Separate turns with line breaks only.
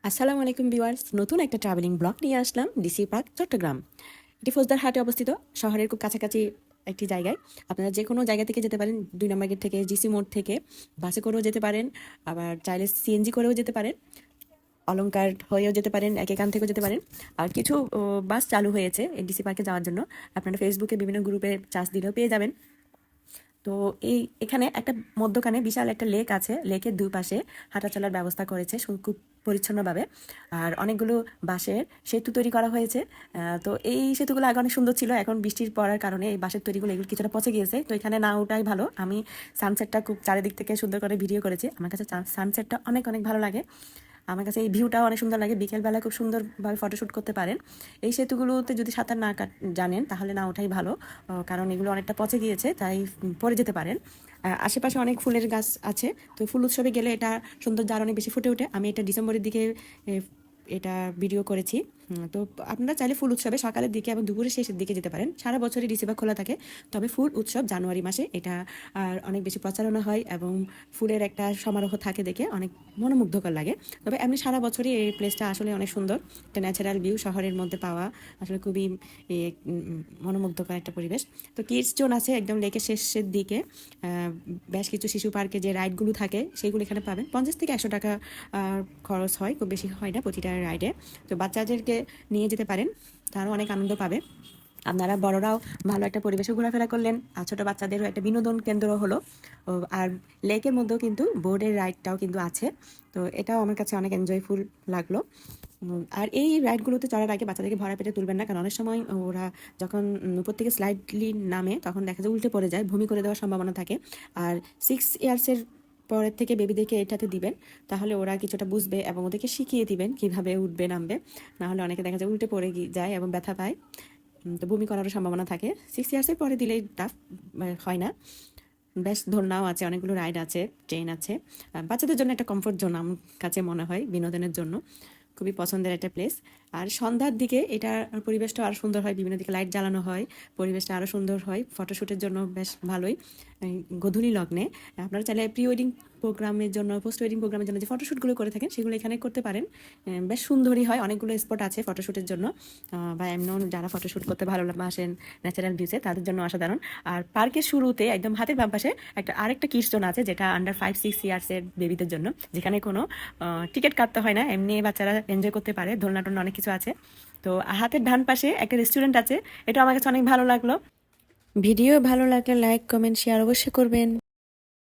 আসসালামু আলাইকুম ভিউয়ার্স, নতুন একটা ট্রাভেলিং ব্লগ নিয়ে আসলাম ডিসি পার্ক চট্টগ্রাম। এটি ফৌজদারহাটে অবস্থিত, শহরের খুব কাছাকাছি একটি জায়গায়। আপনারা যে কোনো জায়গা থেকে যেতে পারেন, 2 নম্বর গেট থেকে, জিসি মোড় থেকে বাসে করেও যেতে পারেন, আবার চাইলে সিএনজি করেও যেতে পারেন, অলংকার হয়েও যেতে পারেন, একান থেকেও যেতে পারেন। আর কিছু বাস চালু হয়েছে এই ডিসি পার্কে যাওয়ার জন্য। আপনারা ফেসবুকে বিভিন্ন গ্রুপে চার্জ দিলেও পেয়ে যাবেন। তো এখানে একটা মধ্যখানে বিশাল একটা লেক আছে। লেকের দুই পাশে হাঁটা চলার ব্যবস্থা করেছে খুব পরিচ্ছন্নভাবে। আর অনেকগুলো বাঁশের সেতু তৈরি করা হয়েছে। তো এই সেতুগুলো আগে অনেক সুন্দর ছিল, এখন বৃষ্টির পড়ার কারণে এই বাঁশের তৈরিগুলো এগুলো কিছুটা পচে গিয়েছে। তো এখানে না ওঠাই ভালো। আমি সানসেটটা খুব চারিদিক থেকে সুন্দর করে ভিডিও করেছি। আমার কাছে সানসেটটা অনেক অনেক ভালো লাগে। আমার কাছে এই ভিউটাও অনেক সুন্দর লাগে। বিকেলবেলা খুব সুন্দরভাবে ফটোশ্যুট করতে পারেন। এই সেতুগুলোতে যদি সাঁতার না জানেন তাহলে না ওঠাই ভালো, কারণ এগুলো অনেকটা পচে গিয়েছে, তাই পড়ে যেতে পারেন। আশেপাশে অনেক ফুলের গাছ আছে, তো ফুল উৎসবে গেলে এটা সৌন্দর্য আরও অনেক বেশি ফুটে ওঠে। আমি এটা ডিসেম্বরের দিকে এটা ভিডিও করেছি। তো আপনারা চাইলে ফুল উৎসবে সকালের দিকে এবং দুপুরের শেষের দিকে যেতে পারেন। সারা বছরই ডিসেম্বর খোলা থাকে, তবে ফুল উৎসব জানুয়ারি মাসে এটা আর অনেক বেশি প্রচারণা হয় এবং ফুলের একটা সমারোহ থাকে, দেখে অনেক মনোমুগ্ধকর লাগে। তবে এমনি সারা বছরই এই প্লেসটা আসলে অনেক সুন্দর। একটা ন্যাচারাল ভিউ শহরের মধ্যে পাওয়া আসলে খুবই মনোমুগ্ধকর একটা পরিবেশ। তো কিডস জোন আছে একদম লেকের শেষের দিকে। বেশ কিছু শিশু পার্কে যে রাইডগুলো থাকে সেগুলো এখানে পাবেন। 50 থেকে 100 টাকা খরচ হয়, খুব বেশি হয় না প্রতিটা রাইডে। তো বাচ্চাদেরকে নিয়ে যেতে পারেন, তারাও অনেক আনন্দ পাবে। আপনারা বড়রাও ভালো একটা পরিবেশে ঘোরাফেরা করলেন, আর ছোটো বাচ্চাদেরও একটা বিনোদন কেন্দ্র হলো। আর লেকের মধ্যেও কিন্তু বোর্ডের রাইডটাও কিন্তু আছে। তো এটাও আমার কাছে অনেক এনজয়ফুল লাগলো। আর এই রাইডগুলোতে চড়ার আগে বাচ্চাদেরকে ভরা পেটে তুলবেন না, কারণ অনেক সময় ওরা যখন উপর থেকে স্লাইডলি নামে তখন দেখা যায় উল্টে পড়ে যায়, বমি করে দেওয়ার সম্ভাবনা থাকে। আর 6 ইয়ার্সের পরের থেকে বেবিদেরকে এটাতে দিবেন, তাহলে ওরা কিছুটা বুঝবে এবং ওদেরকে শিখিয়ে দিবেন কিভাবে উঠবে নামবে। নাহলে অনেকে দেখা যায় উল্টে পড়ে যায় এবং ব্যথা পায়, তো বমি করারও সম্ভাবনা থাকে। 6 ইয়ার্সের পরে দিলে টাফ হয় না। বেশ দোলনাও আছে, অনেকগুলো রাইড আছে, ট্রেন আছে। বাচ্চাদের জন্য একটা কমফোর্ট জোন আমার কাছে মনে হয়, বিনোদনের জন্য খুবই পছন্দের একটা প্লেস। আর সন্ধ্যার দিকে এটার পরিবেশটা আরও সুন্দর হয়, বিভিন্ন দিকে লাইট জ্বালানো হয়, পরিবেশটা আরও সুন্দর হয়, ফটোশ্যুটের জন্য বেশ ভালোই। গোধূলি লগ্নে আপনারা চাইলে প্রি ওয়েডিং প্রোগ্রামের জন্য, পোস্ট ওয়েডিং প্রোগ্রামের জন্য যে ফটোশ্যুটগুলো করে থাকেন সেগুলো এখানে করতে পারেন। বেশ সুন্দরই হয়, অনেকগুলো স্পট আছে ফটোশ্যুটের জন্য, বা এমনও যারা ফটোশ্যুট করতে ভালোবাসেন ন্যাচারাল ভিউসে তাদের জন্য অসাধারণ। আর পার্কের শুরুতে একদম হাতের বাম পাশে আরেকটা কিডস জোন আছে, যেটা আন্ডার 5-6 ইয়ার্সের বেবিদের জন্য, যেখানে কোনো টিকিট কাটতে হয় না, এমনি বাচ্চারা এনজয় করতে পারে। দোলনা টোলনা অনেক কিছু আছে। তো হাতের ডান পাশে একটা রেস্টুরেন্ট আছে, এটা আমার কাছে অনেক ভালো লাগলো। ভিডিও ভালো লাগলে লাইক, কমেন্ট, শেয়ার অবশ্যই করবেন।